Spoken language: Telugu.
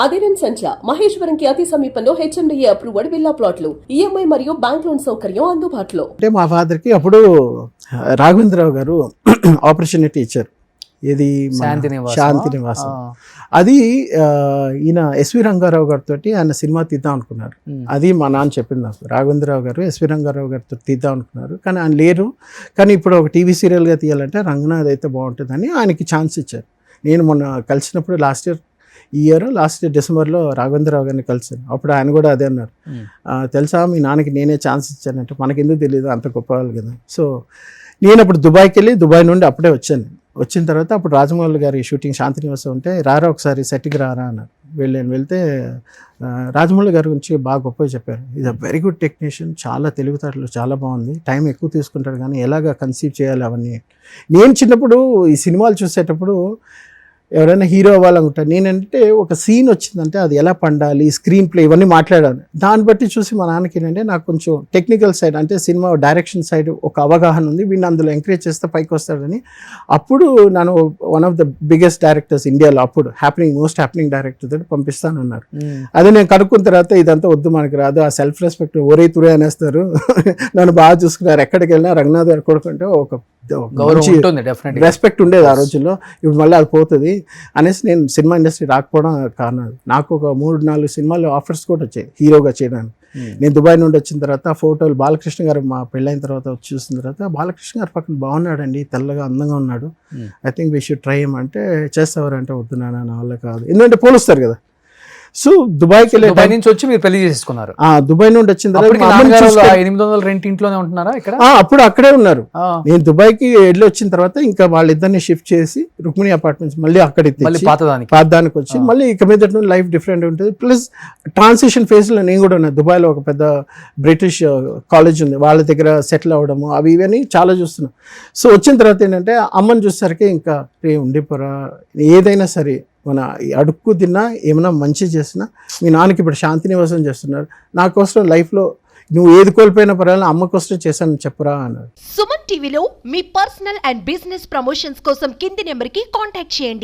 అదిరన్ సంచ మహేశ్వరంకి అతి సమీపంలో హెచ్ఎండిఏ అప్రూవ్డ్ విల్లా ప్లాట్లు ఈఎంఐ మరియు బ్యాంక్ లోన్ సౌకర్యం అందుబాటులో. అంటే మా ఫాదర్కి అప్పుడు రాఘవేంద్రరావు గారు ఆపర్చునిటీ ఇచ్చారు. ఇది శాంతి నివాసం. అది ఈయన ఎస్వి రంగారావు గారితో ఆయన సినిమా తీద్దాం అనుకున్నారు. అది మా నాన్న చెప్పింది నాకు. రాఘవేంద్రరావు గారు ఎస్వి రంగారావు గారితో తీద్దాం అనుకున్నారు, కానీ ఆయన లేరు. కానీ ఇప్పుడు ఒక టీవీ సీరియల్గా తీయాలంటే రంగనాథ్ అయితే బాగుంటుందని ఆయనకి ఛాన్స్ ఇచ్చారు. నేను మొన్న కలిసినప్పుడు లాస్ట్ ఇయర్ డిసెంబర్లో రాఘవేంద్రరావు గారిని కలిసాను. అప్పుడు ఆయన కూడా అదే అన్నారు, తెలుసా మీ నాన్నకి నేనే ఛాన్స్ ఇచ్చానంటే మనకెందుకు తెలియదు, అంత గొప్ప వాళ్ళు కదా. సో నేను అప్పుడు దుబాయ్కి వెళ్ళి దుబాయ్ నుండి అప్పుడే వచ్చాను. వచ్చిన తర్వాత అప్పుడు రాజమౌళి గారి షూటింగ్ శాంతి నివాసం ఉంటే రారా ఒకసారి సెట్కి రారా అన్నారు. వెళ్తే రాజమౌళి గారి గురించి బాగా గొప్పగా చెప్పారు. Is a very good technician, చాలా తెలివితేటలు చాలా బాగుంది, టైం ఎక్కువ తీసుకుంటాడు కానీ ఎలాగ కన్సీవ్ చేయాలి అవన్నీ. నేను చిన్నప్పుడు ఈ సినిమాలు చూసేటప్పుడు ఎవరైనా హీరో అవ్వాలనుకుంటారు. నేనంటే ఒక సీన్ వచ్చిందంటే అది ఎలా పండాలి, స్క్రీన్ ప్లే ఇవన్నీ మాట్లాడాలి. దాన్ని బట్టి చూసి మా నాన్నకి ఏంటంటే నాకు కొంచెం టెక్నికల్ సైడ్ అంటే సినిమా డైరెక్షన్ సైడ్ ఒక అవగాహన ఉంది, వీడిని అందులో ఎంకరేజ్ చేస్తే పైకి వస్తాడని. అప్పుడు నన్ను one of the biggest directors ఇండియాలో అప్పుడు మోస్ట్ హ్యాపెనింగ్ డైరెక్టర్ తోటి పంపిస్తానన్నారు. అదే నేను కనుక్కున్న తర్వాత ఇదంతా వద్దు మనకు రాదు, ఆ సెల్ఫ్ రెస్పెక్ట్ ఒరే తురే అనేస్తారు, నన్ను బాగా చూసుకున్నారు, ఎక్కడికి వెళ్ళినా రంగనాథ్ గారు కొడుకుంటే ఒక రెస్పెక్ట్ ఉండేది ఆ రోజుల్లో. ఇప్పుడు మళ్ళీ అది పోతుంది అనేసి నేను సినిమా ఇండస్ట్రీ రాకపోవడం కారణం. నాకు ఒక 3-4 సినిమాలు ఆఫర్స్ కూడా వచ్చాయి హీరోగా చేయడానికి. నేను దుబాయ్ నుండి వచ్చిన తర్వాత ఫోటోలు బాలకృష్ణ గారు మా పెళ్ళైన తర్వాత వచ్చి చూసిన తర్వాత బాలకృష్ణ గారు పక్కన బాగున్నాడండి, తెల్లగా అందంగా ఉన్నాడు, I think we should try అంటే చేస్తావారంటే వద్దు నాన్న నా వల్ల కాదు, ఎందుకంటే పోలుస్తారు కదా. సో దుబాయ్కి దుబాయ్ నుంచి వచ్చి మీరు పెళ్లి చేసుకున్నారు. దుబాయ్ నుండి వచ్చిన తర్వాత 800 రెంట్ ఇంట్లోనే ఉంటున్నారా ఇక్కడ? అప్పుడు అక్కడే ఉన్నారు. నేను దుబాయ్కి వెళ్ళి వచ్చిన తర్వాత ఇంకా వాళ్ళిద్దరిని షిఫ్ట్ చేసి రుక్మిణి అపార్ట్మెంట్స్ మళ్ళీ అక్కడికి పాతదానికి వచ్చి మళ్ళీ ఇక మీద లైఫ్ డిఫరెంట్ ఉంటుంది. ప్లస్ ట్రాన్సిషన్ ఫేజ్ లో నేను కూడా ఉన్నాను. దుబాయ్లో ఒక పెద్ద బ్రిటిష్ కాలేజ్ ఉంది, వాళ్ళ దగ్గర సెటిల్ అవ్వడము అవి ఇవన్నీ చాలా చూస్తున్నాం. సో వచ్చిన తర్వాత ఏంటంటే అమ్మని చూసేసరికి ఇంకా ఉండిపోరా, ఏదైనా సరే మన అడుక్కు తిన్నా ఏమైనా మంచి చేసినా మీ నాన్నకి ఇప్పుడు శాంతి నివాసం చేస్తున్నారు, నా కోసం లైఫ్లో నువ్వు ఏది కోల్పోయినా పర్వాలేదు అమ్మ కోసం చేశాను చెప్పరా అన్నారు. సుమన్ టీవీలో మీ పర్సనల్ అండ్ బిజినెస్ ప్రమోషన్స్ కోసం కింది నెంబర్కి కాంటాక్ట్ చేయండి.